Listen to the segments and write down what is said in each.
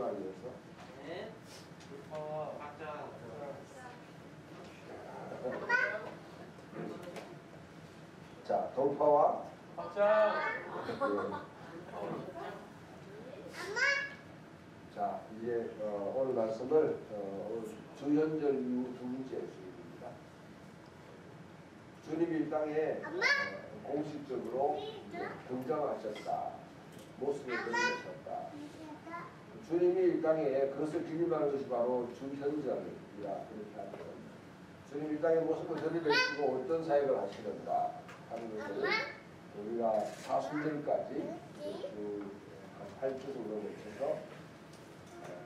아니어서. 네. 맞자. 자, 돌파와 맞자. 자, 이제 오늘 말씀을 주현절 이후 두 번째 주일입니다. 주님이 이 땅에 공식적으로 등장하셨다. 모습을 드러내셨다. 주님이 이 땅에 그것을 기림하는 것이 바로 주현절이라 그렇게 하는 겁니다. 주님이 이 땅에 모습을 드러내시고 어떤 사역을 하시는가 하는 것을 우리가 사순절까지 한 8주 정도 거쳐서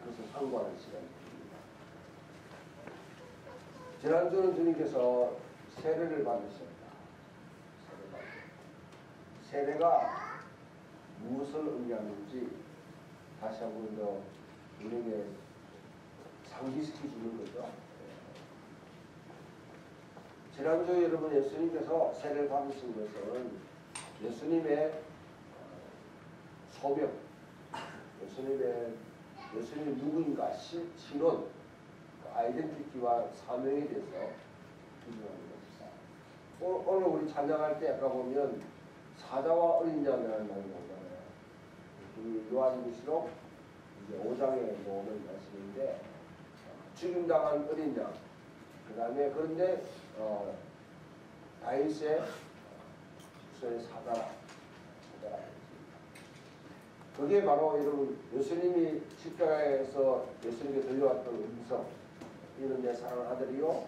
그것을 상고하는 시간입니다. 지난주는 주님께서 세례를 받으셨다. 세례가 무엇을 의미하는지 다시 한 번 더 우리에게 상기시켜 주는 거죠. 지난주 여러분 예수님께서 세례를 받으신 것은 예수님의 소명, 예수님이 누구인가 신원, 아이덴티티와 사명에 대해서 기준하는 것입니다. 오늘 우리 찬양할 때 아까 보면 사자와 어린 양이라는 말이 나오잖아요. 이 요한계시록 이제 5장에 나오는 말씀인데 죽임당한 어린 양, 그 다음에 그런데 다윗의 후손의 사자라. 그게 바로 여러분 예수님이 십자가에서 예수님께 들려왔던 음성, 이는 내 사랑하는 아들이요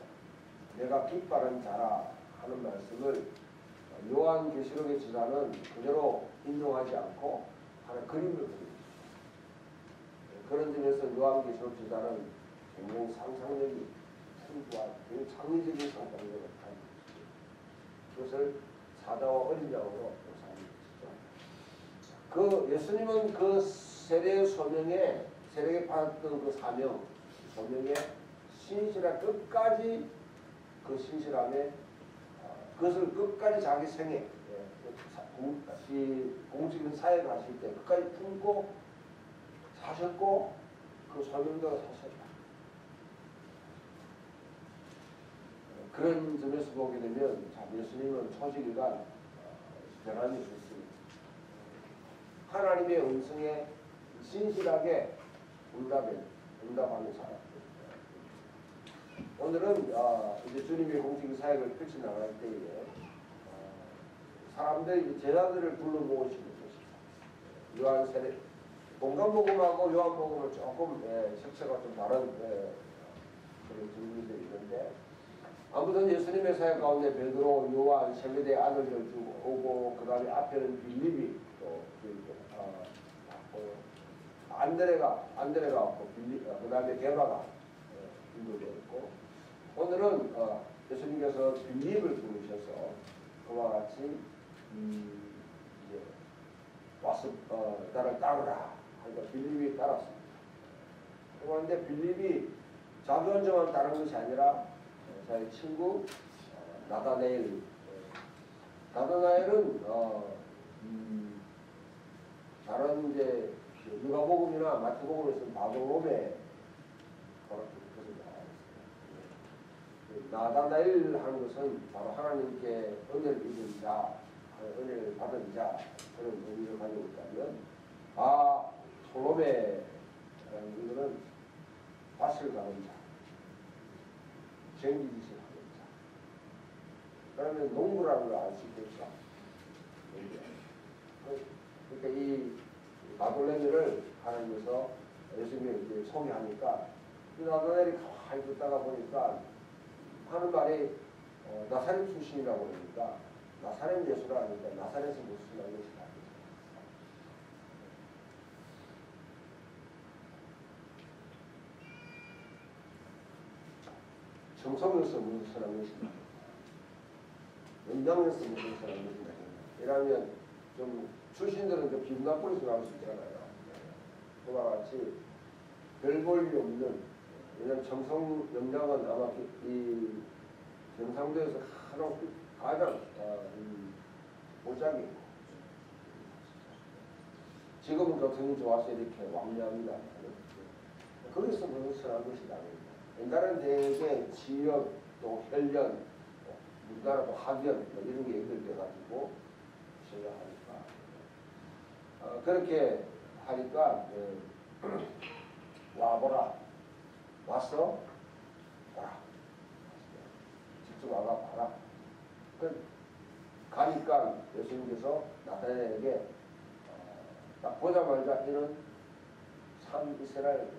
내가 기뻐하는 자라 하는 말씀을 요한계시록의 저자는 그대로 인용하지 않고 하나의 그림을 그립니다. 그런 점에서 요한계시록 저자는 굉장히 상상력이 풍부한 굉장히 창의적인 상상력을 가지고 있습니다. 그것을 사자와 어린 양으로 묘사합니다. 그 예수님은 그 세례의 소명에 세례에 받았던 그 사명 소명에 신실한 끝까지 그 신실함에 그것을 끝까지 자기 생애 공직인 사역을 하실 때 끝까지 품고 사셨고 그 소명대로 사셨다. 그런 점에서 보게 되면 참 예수님은 초지기간 변함이 없습니다. 하나님의 음성에 신실하게 응답하는 사람. 오늘은 이제 주님의 공식 사역을 펼쳐 나갈 때에 사람들이 제자들을 불러 모으시는 것입니다. 요한 세례 공간복음하고 요한복음은 조금 색채가 좀 다른 그런 증거들이 있는데 아무튼 예수님의 사역 가운데 베드로, 요한, 세베대의 아들들 쭉 오고 그 다음에 앞에는 빌립이 또 안드레가 왔고 그 다음에 게바가 인도되었고 오늘은 예수님께서 빌립을 부르셔서 그와 같이 이제 와서 나를 따르라 하니까 빌립이 따랐습니다. 그런데 빌립이 자기 혼자만 따른 것이 아니라 자기 친구 나다나엘은 다른 이제 누가복음이나 마태복음에서는 바돌롬에 나다나엘 하는 것은 바로 하나님께 은혜를 입은 자, 은혜를 받은 자 그런 의미를 가지고 있다면 바돌롬에라는 이거는 밭을 가는 자, 쟁기짓을 하는 자. 그러면 농부라는 걸 알 수 있겠죠. 그러니까 이 바돌레미를 하나님께서 예수님이 이제 소개하니까 이 나다나엘이 가만히 듣다가 보니까 하는 말이 나사렛 출신이라고 그러니까 나사렛 예수라 하니까 나사렛은 무슨 말이지? 정성에서 무슨 사람이 있습니다. 연장에서 무슨 사람이 있습니다. 이러면 좀 출신들은 좀 기분 나쁘게 생각할 수 있잖아요. 그와 같이 별 볼 일 없는 왜냐하면 정성 연장은 아마 이 경상도에서 가장 보장이고 지금은 교통이 좋아서 이렇게 왕래합니다. 거기서 벗어난 것이 아닙니다. 옛날에는 대개 지역 또 혈연, 우리나라 또 학연 뭐 이런 게 연결돼가지고 제가 하니까 그렇게 하니까 와보라, 와서 보라, 직접 와가 봐라. 가니까 예수님께서 나타나에게 딱 보자마자 이는 참 이스라엘이다.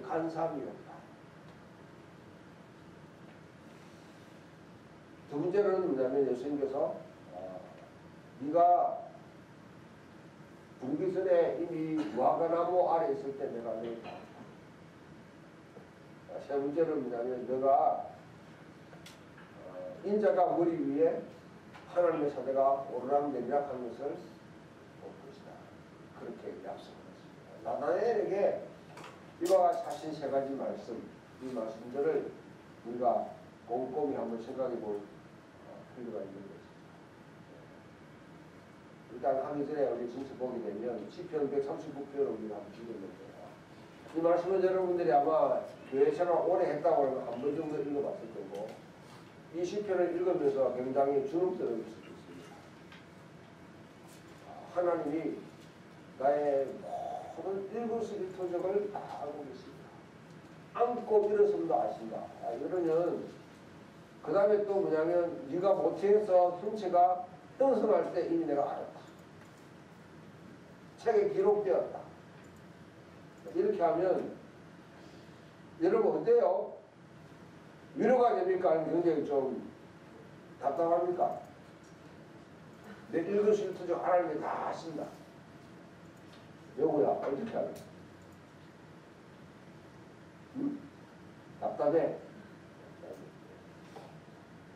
간 사람이었다. 두 번째로는 뭐냐면 예수님께서 네가 부르기 전에 이미 무화과나무 아래 있을 때 내가 너를 다 봤다. 세 번째는 뭐냐면 너가 인자가 머리 위에 하나님의 사대가 오르락내리락 하는 것을 볼 것이다. 그렇게 약속했습니다. 나다나엘에게 이와 자신 세 가지 말씀, 이 말씀들을 우리가 꼼꼼히 한번 생각해 볼 필요가 있는 것입니다. 일단 하기 전에 우리 진짜 보게 되면 시편 139편을 우리가 한번 읽었는데요. 이 말씀은 여러분들이 아마 교회 생활 오래 했다고 하면 한 번 정도 읽어봤을 거고 이 시편을 읽으면서 굉장히 주눅들을 있을 수 있습니다. 하나님이 나의 모든 일거수일투족을 다 알고 계십니다. 안고 일어섬도 아신다. 이러면 그 다음에 또 뭐냐면 네가 모태에서 형체가 형성할 때 이미 내가 알았다. 책에 기록되었다. 이렇게 하면 여러분 어때요? 위로가 됩니까? 아니면 굉장히 좀 답답합니까? 내 일거수일투족 하나님이 다 아신다. 여보야 어떻게 하냐? 답답해.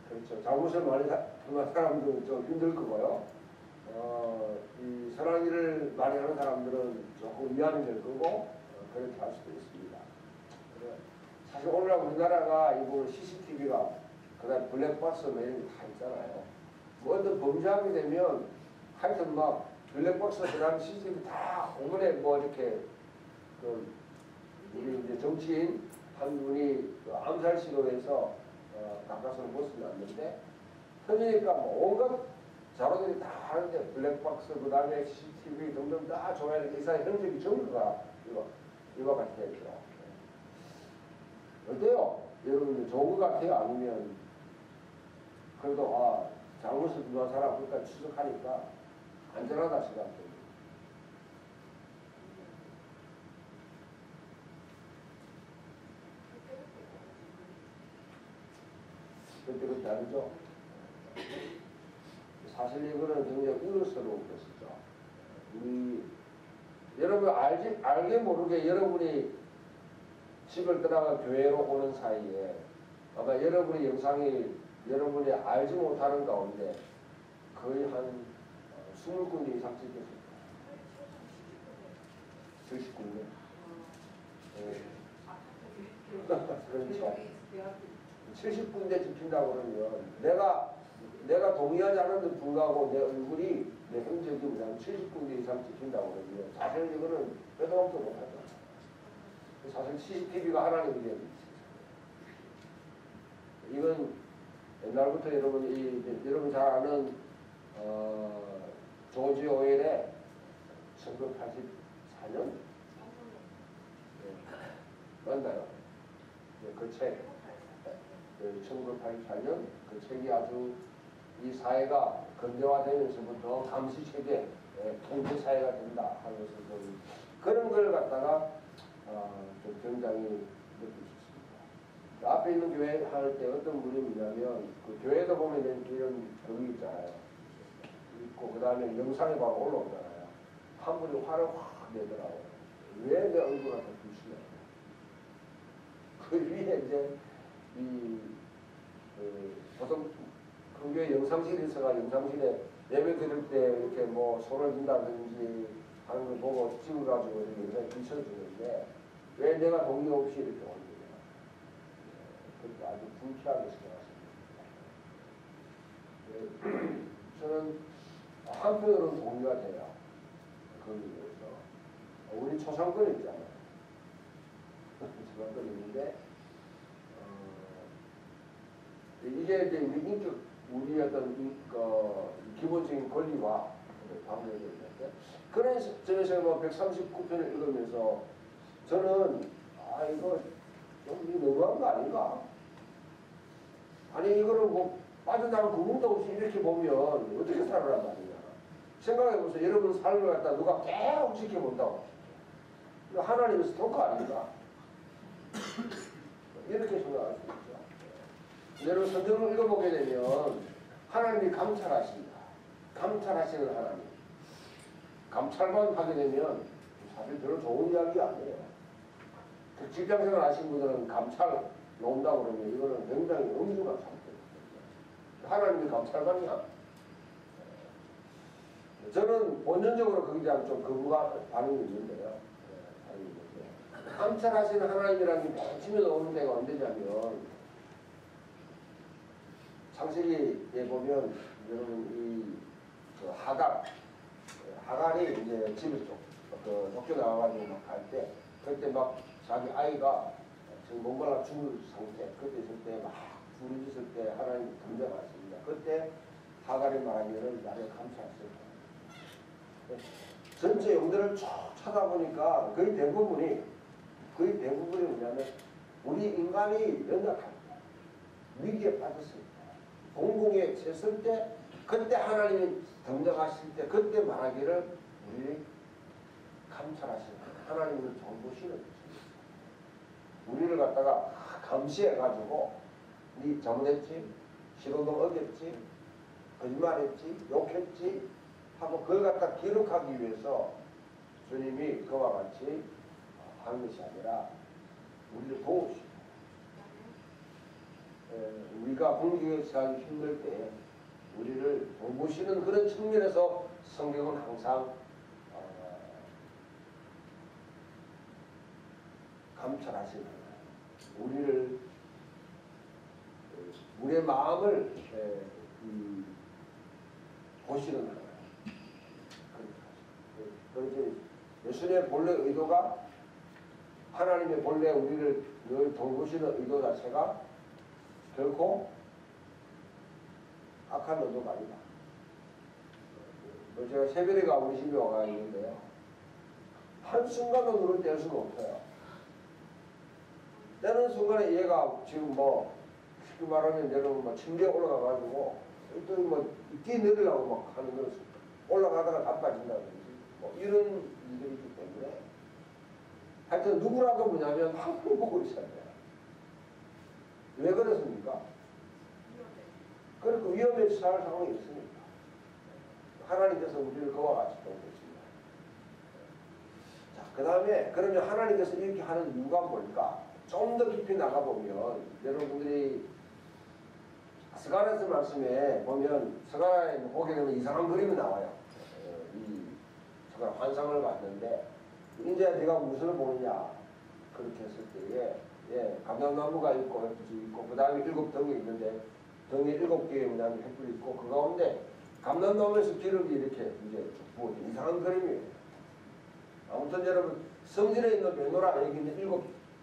그렇죠. 잘못을 많이 하는 사람들은 좀 힘들 거고요. 이 선한 일을 많이 하는 사람들은 조금 위안이 될 거고 그렇게 할 수도 있습니다. 사실 오늘날 우리나라가 이거 CCTV가 그다음 블랙박스 뭐 이런 게 다 있잖아요. 뭐 어떤 범죄하게 되면 하여튼 막 블랙박스 그다음 CCTV 다 오면에 뭐 이렇게 우리 이제 정치인 한 분이 암살 시도해서 가까스로 벗어났는데 터지니까 뭐 온갖 자료들이 다 하는데 블랙박스 그 다음에 CCTV 등등 다 조회하는 이사의 흔적이 전부가 이거 같아요. 어때요? 여러분 좋은 것 같아요? 아니면 그래도 잘못을 누가 사람 그러니까 추적하니까 안전하다 생각해요. 그때 다르죠? 사실 이거는 굉장히 우려스러운 것이죠. 여러분 알게 모르게 여러분이 집을 떠나가 교회로 오는 사이에 아마 여러분의 영상이 여러분이 알지 못하는 가운데 거의 한 20군데 이상 찍혔습니다. 70군데. 네. 그렇죠. 70군데 찍힌다고 그러면 내가 동의하지 않는 분과하고 내 얼굴이 내 흔적이 뭐냐면 70군데 이상 찍힌다고 그러면 사실 이거는 빼도 박도 못하죠. 사실 CCTV가 하나님이 되는 이건 옛날부터 여러분 잘 아는 조지 오웰의 1984년 맞나요? 그 책 1984년 그 책이 아주 이 사회가 근대화되면서부터 감시체계 통제 사회가 된다 하면서 그런 걸 갖다가 좀 굉장히 느낄 수 있습니다. 앞에 있는 교회 할 때 어떤 분이 있냐면 그 교회에서 보면 이런 벽이 있잖아요. 있고 그 다음에 영상에 바로 올라오잖아요. 한 분이 화를 확 내더라고요. 왜 내 얼굴 갖다 부시냐. 그 위에 이제 보통 그 교회 영상실에서가 영상실에 예배 드릴 때 이렇게 뭐 손을 든다든지 하는 걸 보고 찍어가지고 이렇게 비춰주는데 왜 내가 동의 없이 이렇게 올리냐. 그렇게 아주 불쾌하게 생각했습니다. 저는 한편으로는 동의가 돼요. 거기 위해서 우리 초상권 있잖아요. 초상권 있는데 이게 이제 우리 인격, 우리 어떤 기본적인 권리와 방법이 있는데 그런 점에서 뭐 139편을 읽으면서 저는 이거 좀 너무한 거 아닌가? 아니 이거를 뭐 빠져나갈 구멍도 없이 이렇게 보면 어떻게 살아란 말이냐. 생각해보세요. 여러분 삶을 갖다 누가 계속 지켜본다고. 하나님의 스토커 아닌가? 이렇게 생각할 수 있죠. 여러분 성경을 읽어보게 되면 하나님이 감찰하신다. 감찰하시는 하나님. 감찰만 하게 되면 사실 별로 좋은 이야기 아니에요. 직장생활 하신 분들은 감찰 놓는다고 그러면 이거는 굉장히 엄중한 상태거든요. 하나님이 감찰관이야. 저는 본전적으로 거기에 대한 좀 거부가 반응이 있는데요. 감찰하시는 하나님이라는 게 맨 처음에 나오는 데가 언제냐면 창세기에 보면 여러분 하갈이 이제 집을 쫓겨나가가지고 막 갈 때 그때 막 자기 아이가 지금 목말라 죽을 상태 그때 있을 때 막 부르짖을 때 하나님 등장하십니다. 그때 하갈이 말하기를 나를 감찰했을 거야. 전체 용도를 쭉 찾아보니까 거의 대부분이 뭐냐면 우리 인간이 연약할 때 위기에 빠졌을 때 공공에 쳤을 때 그때 하나님이 등장하실 때 그때 말하기를 우리를 감찰하시는 하나님을 정보시는 거죠. 우리를 갖다가 감시해가지고 네 잘못했지, 신호등 어겼지, 거짓말했지, 욕했지 하고 그걸 갖다 기록하기 위해서 주님이 그와 같이 하는 것이 아니라 우리를 도우시고 우리가 공격에 처하기 힘들 때 우리를 돌보시는 그런 측면에서 성경은 항상 감찰하시는 우리를 우리의 마음을 보시는 거예요. 그렇게 예수님의 본래 의도가 하나님의 본래 우리를 늘 돌보시는 의도 자체가 결코 악한 의도가 아니다. 제가 새벽에가 우리 집에 와가 있는데요. 한순간도 눈을 뗄 수가 없어요. 떼는 순간에 얘가 지금 뭐 쉽게 말하면 여러분 뭐 침대에 올라가가지고 또 뭐 뛰내리려고 막 하는 거는 올라가다가 자빠진다든지 뭐 이런 일들이기 때문에 하여튼 누구라도 뭐냐면 항상 보고 있어야 돼요. 왜 그렇습니까? 그러니까 위험에 처할 상황이 있으니까. 하나님께서 우리를 그와 같이 도우십니다. 자, 그 다음에 그러면 하나님께서 이렇게 하는 이유가 뭘까? 좀 더 깊이 나가보면 여러분들이 스가랴서 말씀에 보면 스가랴에 보게 되면 이상한 그림이 나와요. 이 스가랴 환상을 봤는데 이제 네가 무엇을 보느냐 그렇게 했을 때에 감람나무가 있고 햇빛이 있고 그 다음에 7덩이 있는데 덩이 7개의 모양의 햇빛이 있고 그 가운데 감람나무에서 기름이 이렇게 이제 부어져 이상한 그림이에요. 아무튼 여러분 성전에 있는 메노라 여기 있는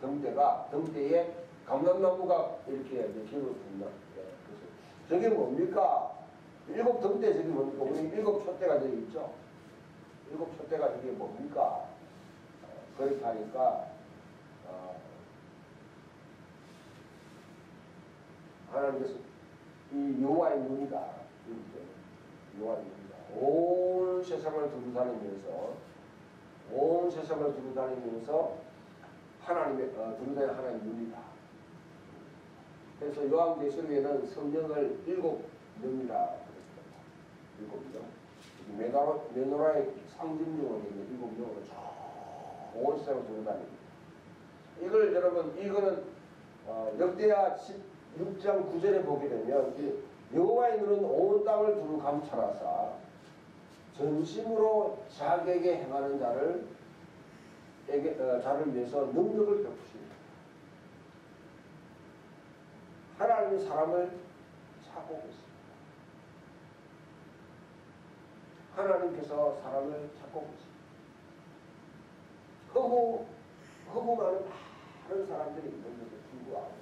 7등대에 감람나무가 이렇게 기름을 붓는다. 그래서 저게 뭡니까? 7등대 저기 뭡니까? 우리 7촛대가 저기 있죠. 7촛대가 저게 뭡니까? 그렇게 하니까 하나님께서 이 여호와의 눈이다. 여호와의 눈이다. 온 세상을 두루 다니면서 하나님의 두루다니는 하나님의 눈이다. 그래서 요한계시록에는 성령을 7명이라 그랬습니다. 7명. 메노라의 상징용으로 있는 7명으로 온 세상을 두루다닙니다. 이걸 여러분 이거는 역대하 16장 9절에 보게 되면 여호와의 눈은 온 땅을 두루 감찰하사 전심으로 자기에게 행하는 자를 위해서 능력을 베푸십니다. 하나님이 사람을 찾고 계십니다. 하나님께서 사람을 찾고 계십니다. 허구많은 많은 사람들이 있는데도 불구하고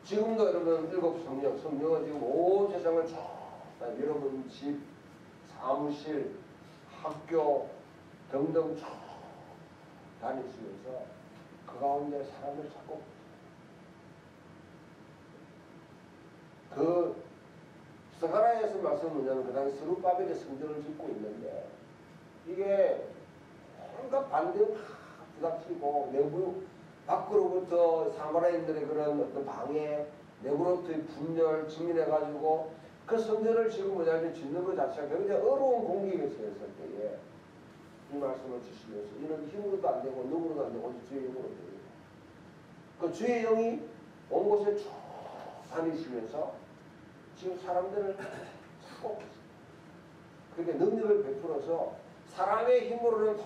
지금도 여러분 일곱 성령은 지금 온 세상을 쭉 여러분 집, 사무실, 학교 등등 쭉 다니시면서 그 가운데 사람을 찾고 그 스가랴에서 말씀은 뭐냐면 그 당시 스룹바벨의 성전을 짓고 있는데 이게 온갖 반대가 부닥치고 내부 밖으로부터 사마리아인들의 그런 어떤 방해 내부로부터의 분열 직면해가지고 그 성전을 지금 뭐냐면 짓는 것 자체가 굉장히 어려운 공기가 있었을 때에 이 말씀을 주시면서 이는 힘으로도 안 되고 누구로도 안 되고 오직 주의 영으로 됩니다. 그 주의 영이 온 곳에 쭉 다니시면서 지금 사람들을 찾고 그렇게 능력을 베풀어서 사람의 힘으로는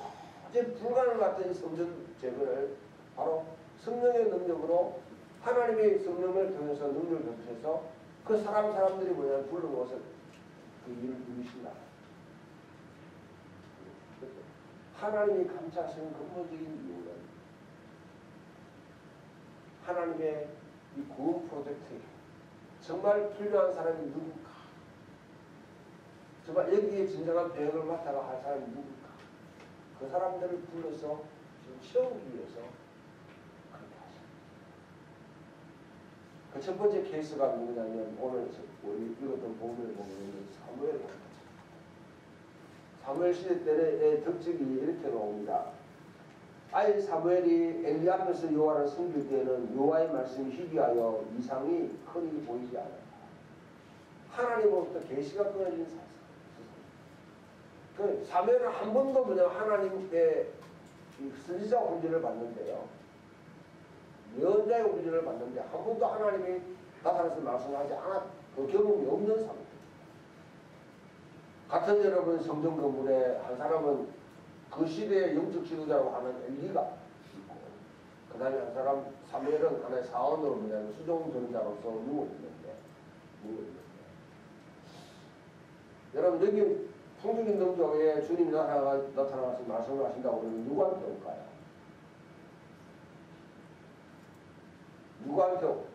도저히 불가능 같은 이 성전 재건을 바로 성령의 능력으로 하나님의 성령을 통해서 능력을 베푸셔서 그 사람들이 뭐냐면 불러모아서 그 일을 이루신다. 하나님이 감찰하시는 근본적인 이유는 하나님의 이 구원 프로젝트에 정말 필요한 사람이 누굴까? 정말 여기에 진정한 배역을 맡아가 할 사람이 누굴까? 그 사람들을 불러서 지금 세우기 위해서 그렇게 하십니다. 그 첫 번째 케이스가 누구냐면 오늘 우리 읽었던 본문을 보면 사무엘 같은 사무엘 시대 때의 덕적이 이렇게 나옵니다. 아이 사무엘이 엘리 앞에서 여호와를 섬길 때에는 여호와의 말씀이 희귀하여 이상이 흔히 보이지 않았다. 하나님으로부터 계시가 끊어진 사상. 그 사무엘은 한 번도 그냥 하나님의 선지자 훈련을 받는데요. 예언자의 훈련을 받는데 한 번도 하나님이 나타나서 말씀하지 않았. 그 경험이 없는 사람. 같은 여러분 성전 건물에 한 사람은 그 시대의 영적 지도자라고 하는 엘리가 있고 그 다음에 한 사람 사무엘은 하나의 사원으로 뭐냐면 수종 전자로서 누워있는데 여러분 여기 풍족인 능조에 주님이 나타나서 말씀을 하신다고 그러면 누구한테 올까요?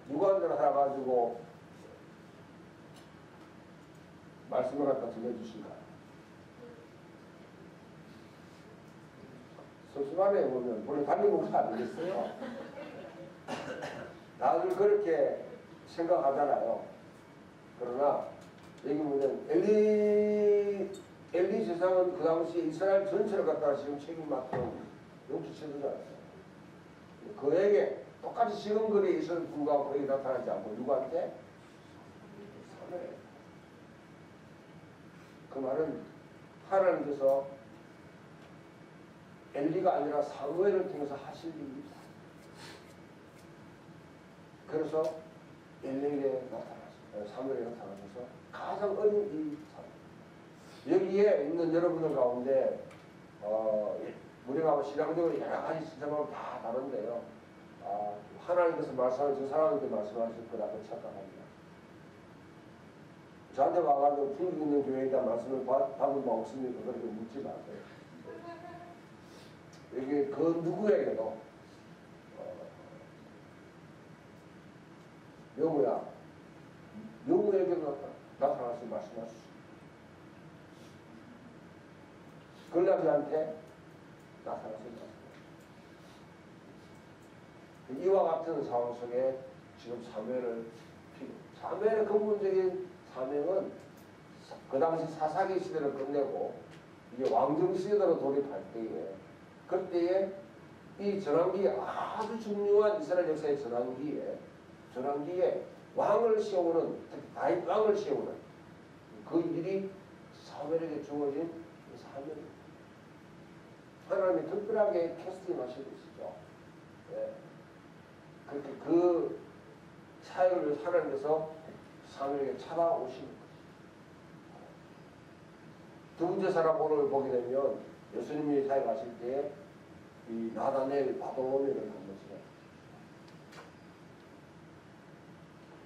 누구한테 나타나가지고 말씀을 갖다 들려주실까요? 섭섭하네 보면 원래 담임 목사 아니겠어요? 다들 그렇게 생각하잖아요. 그러나 여기 보면 엘리 세상은 그 당시 이스라엘 전체를 갖다가 지금 책임 맡은 영적 지도자였어요. 그에게 똑같이 지금 글에 있어도 불구하고 그에게 나타나지 않고 누구한테? 사무엘. 그 말은 하나님께서 엘리가 아니라 사무엘을 통해서 하실 일입니다. 그래서 엘리에게 나타났어요. 사무엘에 나타나셔서 가장 어린 이 사무엘. 여기에 있는 여러분들 가운데 우리가 신앙적으로 여러 가지 신앙을 다 다른데요. 하나님께서 말씀하신 저 사람한테 말씀하실 거라고 착각합니다. 저한테 와가지고 풍기 있는 교회에다 말씀을 받은 바 없습니까? 그렇게 묻지 마세요. 이게 그 누구에게도 영우에게도 나타나서 말씀하시죠. 글라비한테 나타나서 말씀하시죠. 이와 같은 상황 속에 지금 사무엘을 사무엘의 근본적인 사명은 그 당시 사사기 시대를 끝내고 이제 왕정 시대로 돌입할 때에 그때에 이 전환기에 아주 중요한 이스라엘 역사의 전환기에 왕을 세우는 특히 다윗 왕을 세우는 그 일이 사무엘에게 주어진 사명입니다. 하나님이 특별하게 캐스팅하시고 있죠. 네. 그렇게 그 사역을 하나님께서 사무엘에게 찾아오신 것이죠. 두 번째 사람 오늘 보게 되면 예수님이 사역하실 때에 이 나다넬 바돌로메를 건너시죠.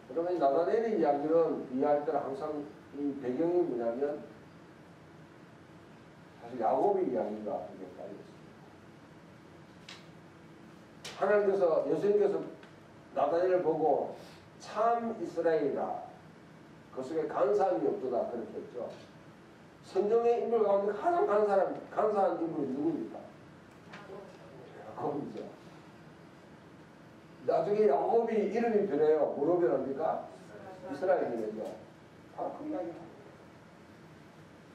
그러면 이 나다넬의 이야기는 이해할 때는 항상 이 배경이 뭐냐면 사실 야곱의 이야기가 되게 깔려 있습니다. 하나님께서 예수님께서 나다니엘을 보고 참 이스라엘이라 그 속에 간사함이 없도다 그렇게 했죠. 성경의 인물 가운데 가장 간사한 인물이 누굽니까? 야곱이죠. 나중에 야곱이 이름이 변해요. 뭐로 변합니까? 이스라엘이죠. 바로 그 이야기입니다.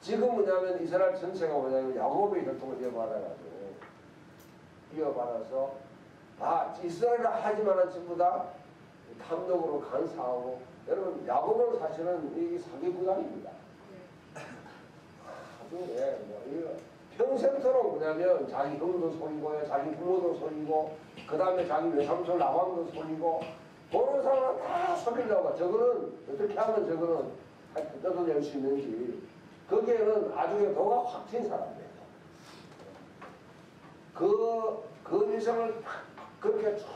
지금 뭐냐면 이스라엘 전체가 뭐냐면 야곱의 혈통을 이어받아서 다 이스라엘을 하지만은 전부 다 탐욕으로 간사하고 여러분 야곱은 사실은 이 사기구단입니다. 아주 평생토록 뭐냐면 자기 형도 속이고 자기 부모도 속이고 그 다음에 자기 외삼촌 나방도 속이고 보는 사람은 다 속이려고 저거는 어떻게 하면 저거는 뜯어낼 수 있는지 거기에는 아주 도가 확 튄 사람이에요. 그 일생을 그렇게 쭉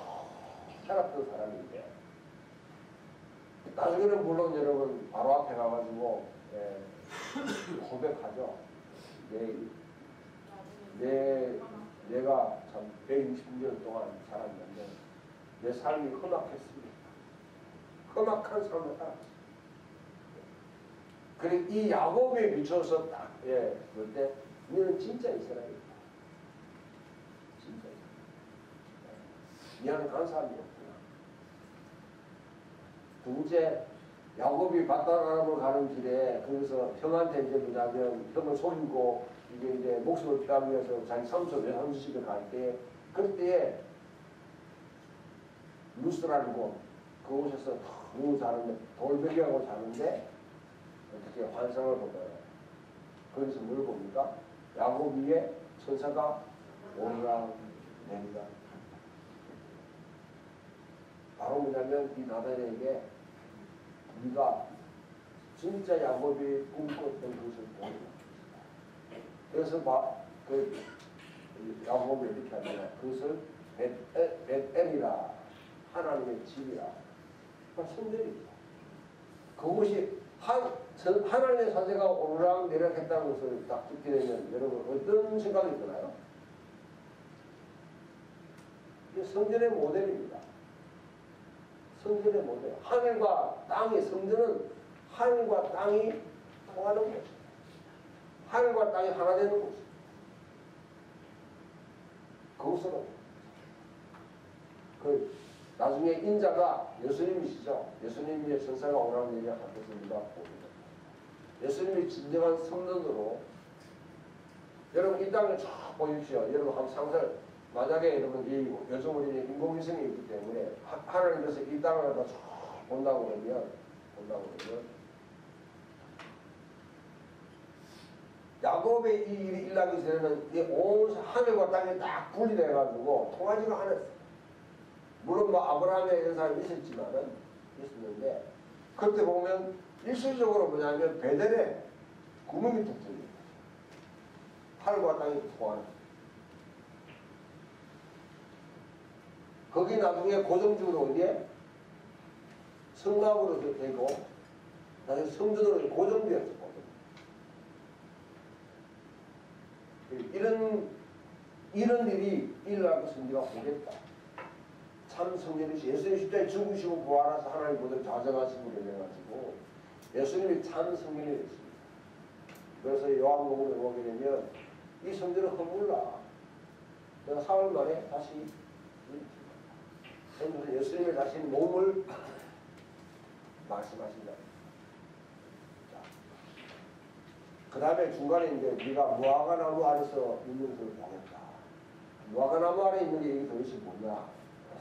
살았던 사람인데 나중에는 물론 여러분 바로 앞에 가가지고 고백하죠. 내가 참 120년 동안 살았는데 내 삶이 험악했습니다. 험악한 삶을 살았습니다. 그리고 이 야곱에 비춰서 딱 볼 때 너는 진짜 이스라엘이다. 진짜 이스라엘. 너는 간사함이 없구나. 두 번째 야곱이 바다가람을 가는 길에 거기서 형한테 이제 뭐냐면 형을 속이고 이제 목숨을 피하기 위해서 자기 삼촌 외삼촌집에 갈 때 그때에 루스라는 곳 그곳에서 너무 자는데 돌베개하고 자는데 어떻게 환상을 보더라. 거기서 뭘 봅니까? 야곱 위에 천사가 오르락 내리락. 바로 뭐냐면 이 나단에게 네가 진짜 야곱이 꿈꿨던 것을 보이라. 그래서 그 야곱을 이렇게 하잖아요. 그것을 벳엘이라 하나님의 집이라. 성전입니다. 그것이 하나님의 사제가 오르락 내리락 했다는 것을 딱 듣게 되면 여러분 어떤 생각이 드나요? 이게 성전의 모델입니다. 성전의 모델. 하늘과 땅이 성전은 하늘과 땅이 통하는 곳. 하늘과 땅이 하나 되는 곳. 그것으로 나중에 인자가 예수님이시죠. 예수님의 천사가 오라는 얘기가 같았습니다. 예수님이 진정한 성전으로 여러분 이 땅을 쭉 보십시오. 여러분 한번 상상 만약에 여러분 요즘 우리는 인공위성이 있기 때문에 하나님께서 이 땅을 다 쭉 본다고 그러면 야곱의 이 일이 일어나기 전에는 온 하늘과 땅이 딱 분리돼가지고 통하지가 않았어요. 물론 아브라함의 이런 사람이 있었는데 그때 보면 일시적으로 뭐냐면 베델에 구멍이 뚝 뚫립니다. 하늘과 땅이 통하는. 거기 나중에 고정적으로 어디에? 성막으로 되고 나중에 성전으로 고정되었죠. 이런 일이 일어날 것을 우리가 보겠다. 참 성전이시 예수님 십자가에 죽으시고 부활하셔서 하나님 보좌를 좌정하신 분이 돼가지고 예수님이 참 성전이 됐습니다. 그래서 요한복음에 보게 되면 이 성전은 허물라. 내가 사흘 만에 다시 예수님의 자신 몸을 말씀하신다. 그 다음에 중간에 이제 네가 무화과나무 아래서 있는 것을 보겠다. 무화과나무 아래 있는 게 이게 도대체 뭐냐.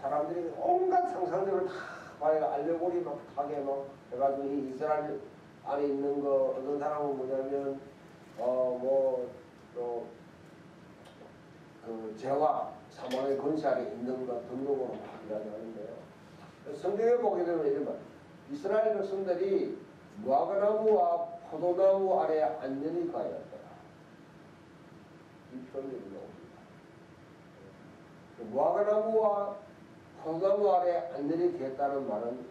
사람들이 온갖 상상력을 다 봐야 알레고리 막 하게 막 해가지고 이 이스라엘 안에 있는 거 어떤 사람은 뭐냐면 또 그 죄와 사망의 권세 아래 있는 것 등등으로 막 이야기하는데요. 성경에 보게 되면 이런 말 이스라엘 백성들이 무화과나무와 포도나무 아래 안전히 가였더라. 이 표현이 나옵니다. 무화과나무와 포도나무 아래 안전히 되었다는 말은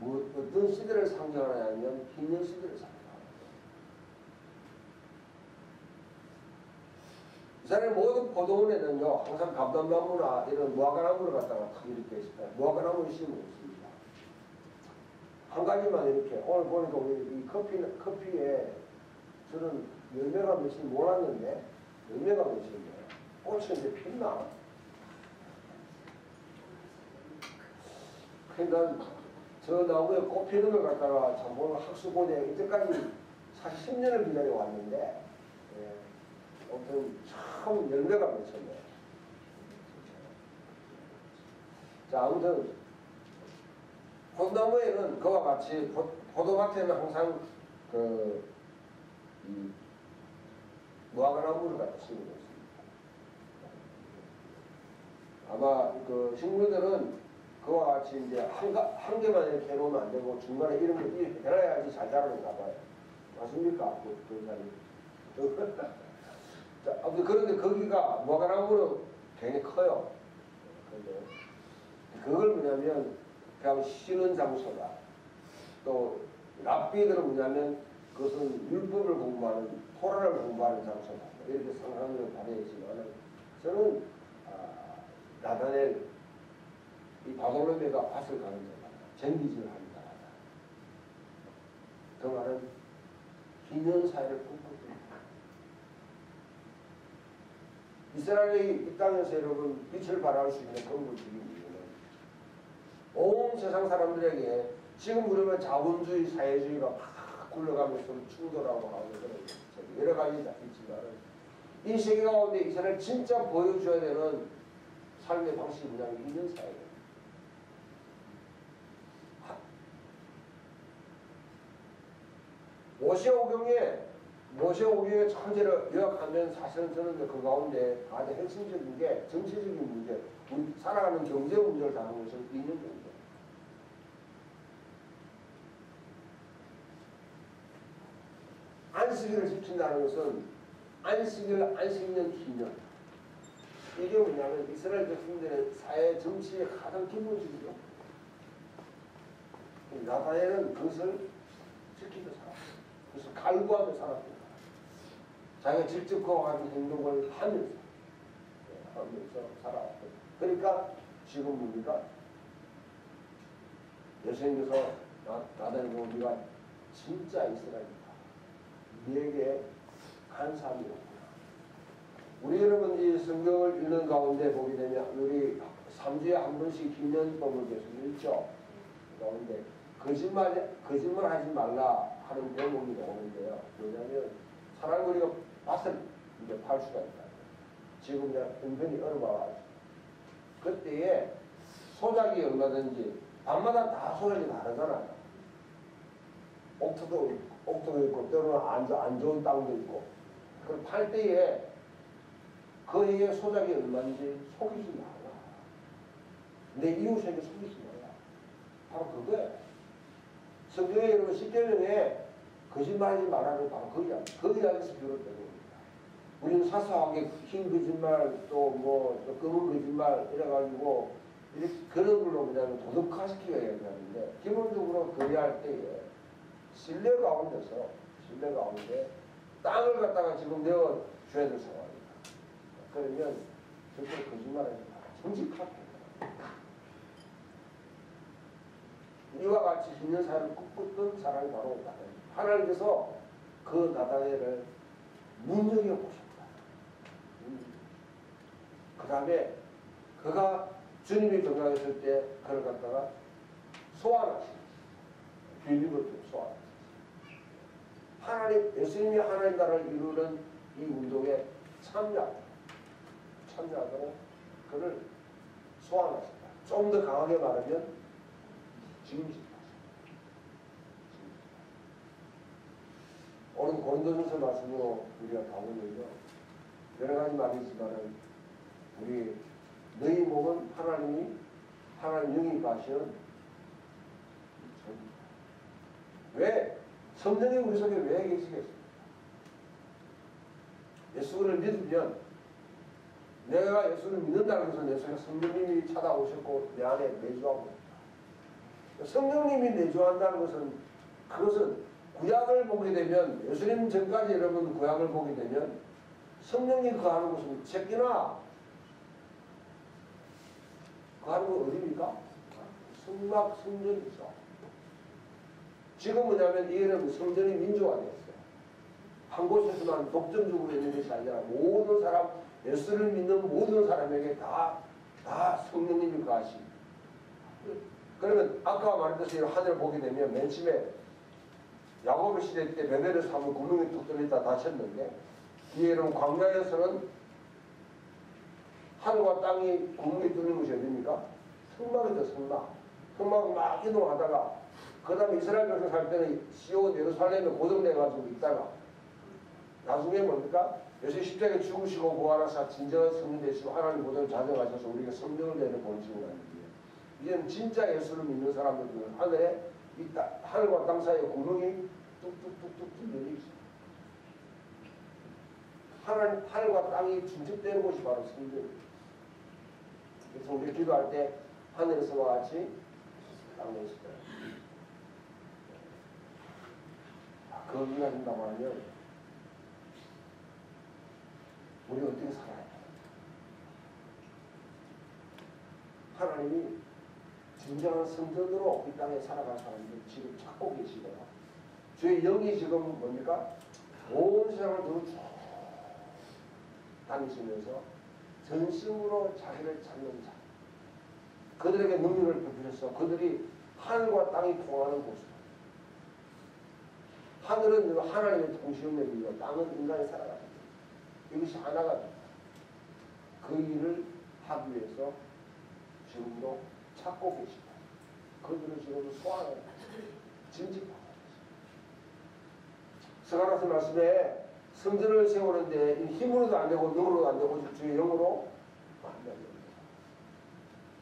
어떤 시대를 상징하냐면 흰년 시대를 상징합니다. 이스라엘 모든 포도원에는요 항상 감람나무나 이런 무화과나무를 갖다가 탁 이렇게 무화과나무를 심으면 있습니다. 한 가지만 이렇게 오늘 보니까 우리 이 커피에 저는 열매가 몇인지 몰랐는데 열매가 몇인데 꽃이 이제 폈나? 그러니까 저 나무에 꽃 피는 걸 갖다가 참 오늘 학수고대 이때까지 사실 10년을 기다려 왔는데 아무튼 참 열매가 맺혔네요. 자, 아무튼 포도나무에는 그와 같이 포도밭에는 항상 이 무화과나무를 갖다 심고 있습니다. 아마 그 식물들은 그와 같이 이제 한 개만 이렇게 해놓으면 안 되고 중간에 이런 거 이렇게 해놔야지 잘 자라는가 봐요. 맞습니까? 자, 아무튼 그런데 거기가 무화과나무는 굉장히 커요. 근데 그걸 뭐냐면 그냥 쉬는 장소다. 또 랍비들은 뭐냐면 그것은 율법을 공부하는 토라를 공부하는 장소다. 이렇게 상상을 발휘했지만 저는 나다넬 이 바돌로메가 밭을 가는 자다. 전기질을 하는 자다. 그 말은 기념사회를 꿈꾸는 이스라엘이 이 땅에서 여러분 빛을 발할 수 있는 근본적인 이유는 온 세상 사람들에게 지금 그러면 자본주의, 사회주의가 막 굴러가면서 충돌하고 하고 그런 여러 가지가 있지만 이 세계 가운데 이스라엘 진짜 보여줘야 되는 삶의 방식이 뭐냐면 있는 사회예요. 모세오경의 천재를 요약하면 사실은 저는 그 가운데 가장 핵심적인 게 정치적인 문제, 우리 살아가는 경제 문제를 다루는 것은 이념 문제. 안식일을 지킨다는 것은 안식년 기념. 이게 뭐냐면 이스라엘 백성들의 사회 정치의 가장 기본적이죠. 나다엘은 그것을 지키며 살았어요. 그래서 갈구하며 살았습니다. 자기가 직접 그와 같은 행동을 하면서 살아왔거든요. 그러니까 지금 우리가 예수님께서 나다엘을 보고 우리가 진짜 이스라엘이다. 네게 간사함이 없구나. 우리 여러분 이 성경을 읽는 가운데 보게 되면 우리 3주에 한 번씩 기념법을 계속 읽죠. 그 가운데 거짓말하지 말라 하는 대목이 나오는데요. 뭐냐면 사람 우리가 밭을 이제 팔 수가 있다. 지금 내가 은근히 얼어봐가지고 그때에 소작이 얼마든지 밤마다 다 소작이 다르잖아요. 옥토도 있고 때로는 안 좋은 땅도 있고 그걸 팔 때에 그 해에 소작이 얼마인지 속이지 말라. 내 이웃에게 속이지 말라. 바로 그거예요. 성경에 여러분 10계명에 거짓말하지 말라는 바로 그 이야기에서 비롯된 겁니다. 우리는 사소하게 흰 거짓말 또 검은 거짓말 이래가지고 그런 걸로 그냥 도덕화시키려 얘기하는데 기본적으로 거래할 때에 신뢰 가운데 땅을 갖다가 지금 내어줘야 될 상황입니다. 그러면 절대 거짓말하지 마라. 정직하게. 이와 같이 있는 사람을 꿈꿨던 사람이 바로 나다엘. 하나님께서 그 나다엘을 눈여겨보셨다. 그 다음에 그가 주님이 건강했을 때 그를 갖다가 소환하십니다. 빌립을 소환하십니다. 예수님이 하나님 나라를 이루는 이 운동에 참여하도록 그를 소환하십니다. 좀 더 강하게 말하면 징집하십니다. 오늘 고린도전서 말씀으로 우리가 가보면요. 여러 가지 말이 있지만은 우리 너희 몸은 하나님 영이 가시는 왜? 성령이 우리 속에 왜 계시겠습니까? 예수를 믿으면 내가 예수를 믿는다는 것은 내 속에 성령님이 찾아오셨고 내 안에 내주하고 있다. 성령님이 내주한다는 것은 그것은 구약을 보게 되면 예수님 전까지 여러분 구약을 보게 되면 성령이 거하는 곳은 새끼나 거하는 곳 어디입니까? 성막 성전이죠. 지금 뭐냐면 이게는 성전이 민주화되었어요. 한 곳에서만 독점적으로 있는 것이 아니라 모든 사람, 예수를 믿는 모든 사람에게 다 성령님이 거하시. 그러면 아까 말했듯이 하늘을 보게 되면 맨 처음에 야고보 시대 때 베델에서 한번 구멍이 뚝 뚫렸다 다쳤는데 뒤에는 광야에서는 하늘과 땅이 구멍이 뚫린 것이 어딥니까? 성막이죠, 성막. 성막 막 이동하다가 그 다음에 이스라엘 백성 살 때는 시온 예루살렘에 고정돼가지고 있다가 나중에 뭡니까? 예수 십자가에 죽으시고 부활하사 진정한 성령 되시고 하나님 보존을 자정하셔서 우리가 성령을 내려 보내시고 난 뒤에 이제는 진짜 예수를 믿는 사람들은 하늘에 하늘과 땅 사이에 구멍이 뚝뚝뚝뚝 뚫려 있어요. 하늘과 땅이 중첩되는 곳이 바로 성전이에요. 그래서 우리 기도할 때 하늘에서와 같이 땅에 있을 거예요. 그걸 이해하신다고 하면 우리 어떻게 살아야 돼? 하나님이 진정한 성전으로 이 땅에 살아갈 사람들 지금 찾고 계시고요. 주의 영이 지금 뭡니까? 온 세상을 두루 쭉 다니시면서 전심으로 자기를 찾는 자. 그들에게 능력을 베푸셔서 그들이 하늘과 땅이 통하는 곳으로. 하늘은 하나님의 통치력이고 땅은 인간이 살아가는 거예요. 이것이 하나가 됩니다. 그 일을 하기 위해서 지금도 찾고 계십니다. 그들을 지금 소환하고 진집하고 계십니다. 스가랴서 말씀에 성전을 세우는데 힘으로도 안 되고 능으로도 안 되고 주의 영으로 안 됩니다.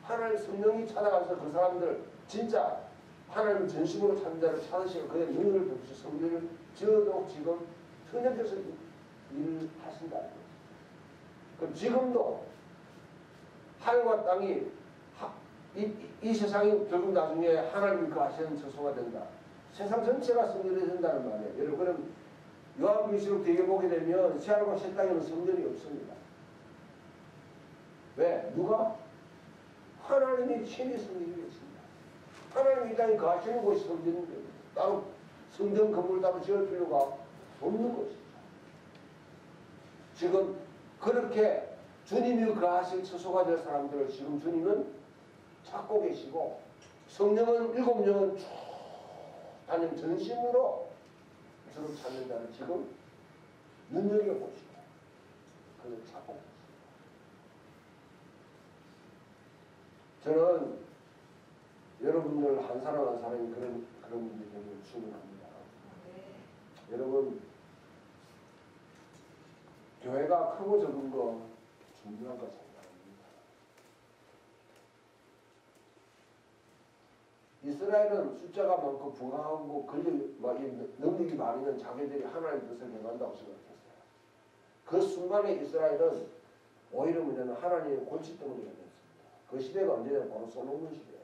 하나님 성령이 찾아가서 그 사람들 진짜 하나님 전심으로 찾는 자를 찾으시고 그의 능력을 베푸시 성전을 지어도 지금 성령께서 일을 하신다는 거죠. 그럼 지금도 하늘과 땅이 이 세상이 결국 나중에 하나님이 그 하시는 처소가 된다. 세상 전체가 성전이 된다는 말이에요. 여러분 그럼 요한계시록 뒤에 보게 되면 새하늘과 새 땅에는 성전이 없습니다. 왜? 누가? 하나님이 친히 성전이 됐습니다. 하나님이 이 땅에 거하시는 곳이 성전인데 따로 성전 건물 따로 지을 필요가 없는 것이죠. 지금 그렇게 주님이 거하실 처소가 될 사람들을 지금 주님은 찾고 계시고 성령은 일곱 영은 쭉 다니는 전심으로 주를 찾는 자를 지금 눈여겨보시고 그를 찾고 계십니다. 저는 여러분들 한 사람 한 사람이 그런 분들이 되면 충분합니다. 여러분 교회가 크고 적은 거 중요한 거 생각합니다. 이스라엘은 숫자가 많고 부강하고 능력이 많으면 자기들이 하나님의 뜻을 행한다고 생각했어요. 그 순간에 이스라엘은 오히려 뭐냐면 하나님의 골칫덩어리가 됐습니다. 그 시대가 언제냐? 바로 솔로몬 시대예요.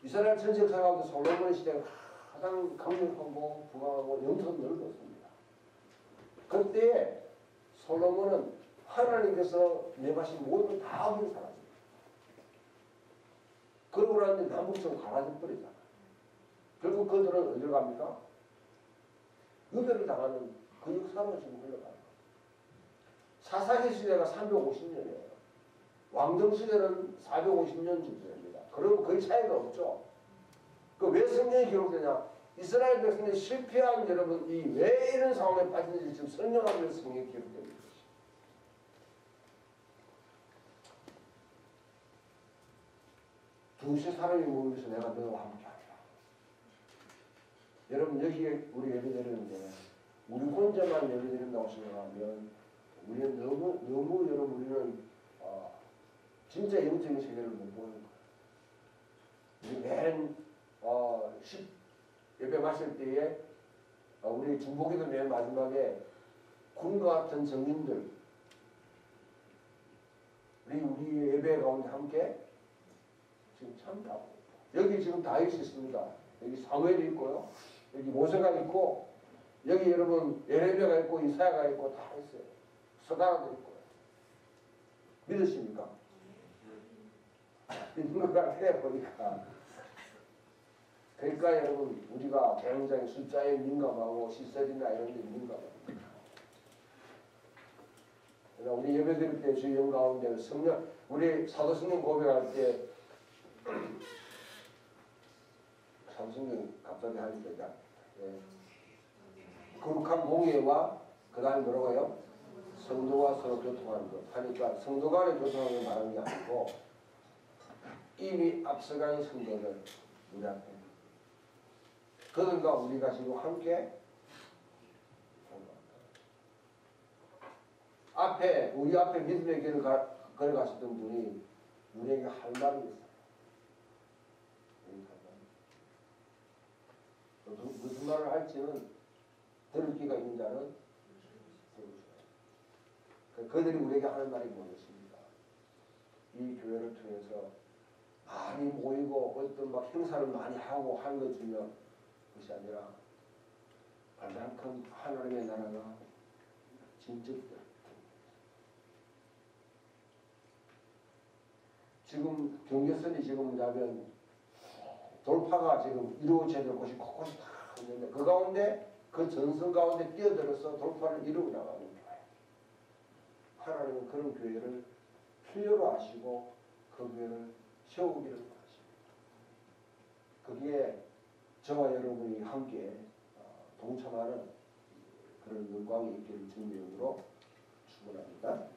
이스라엘 전체 역사 가운데 솔로몬 시대가 가장 강력하고 부강하고 영토는 넓었습니다. 그때 솔로몬은 하나님께서 내마신 모든 걸 다 얻은 사람입니다. 그러고 나는데 남북처럼 갈라져 버리잖아. 결국 그들은 어디로 갑니까? 유배를 당하는 그 역사로 지금 흘러가는 거예요. 사사기 시대가 350년이에요. 왕정 시대는 450년 정도입니다. 그러면 거의 차이가 없죠. 그 왜 성경이 기록되냐? 이스라엘 백성들이 실패한 여러분 이 왜 이런 상황에 빠진지 지금 설명하기 위해서 성경이 기록되는 것이죠. 두세 사람이 모여서 내가 너와 함께하리라. 여러분 여기에 우리 예배 드리는데 우리 혼자만 예배 드린다고 생각하면 우리는 너무 여러분 우리는 진짜 영적인 세계를 못 보는 거예요. 우리 맨 예배 마실 때에 우리 중보기도 맨 마지막에 군과 같은 정인들 우리 예배 가운데 함께 지금 참여하고 여기 지금 다윗이 있습니다. 여기 사무엘이 있고요. 여기 모세가 있고 여기 여러분 예레미야가 있고 이사야가 있고 다 있어요. 서가라도 있고. 믿으십니까? 믿는 것 같아요 보니까. 그러니까 여러분 우리가 굉장히 숫자에 민감하고 시설이나 이런 데 민감합니다. 그러니까 우리 예배드릴 때 주의 가운데 성령 우리 사도성령 고백할 때 사도성령 갑자기 하니까 거룩한 공예와 그 다음에 뭐라고요? 성도와 서로 교통하는 것 하니까 성도 간의 교통하는 걸 말하는 게 아니고 이미 앞서간 성도들 우리 앞에 그들과 우리가 지금 함께 앞에 우리 앞에 믿음의 길을 걸어가시던 분이 우리에게 할 말이 있어요. 무슨 말을 할지는 들을 귀가 있는 자는 들으세요. 그들이 우리에게 하는 말이 무엇입니까? 이 교회를 통해서 많이 모이고 어떤 막 행사를 많이 하고 하는 것 중에 것이 아니라 가장 큰 하나님의 나라가 진척될 지금 경계선이 지금 뭐냐면 돌파가 지금 이루어져야 될 곳이 곳곳이 다 있는데 그 가운데 그 전선 가운데 뛰어들어서 돌파를 이루고 나가는 거예요. 하나님은 그런 교회를 필요로 하시고 그 교회를 세우기를 원하십니다. 거기에 저와 여러분이 함께 동참하는 그런 영광이 있기를 주님의 이름으로 축원합니다.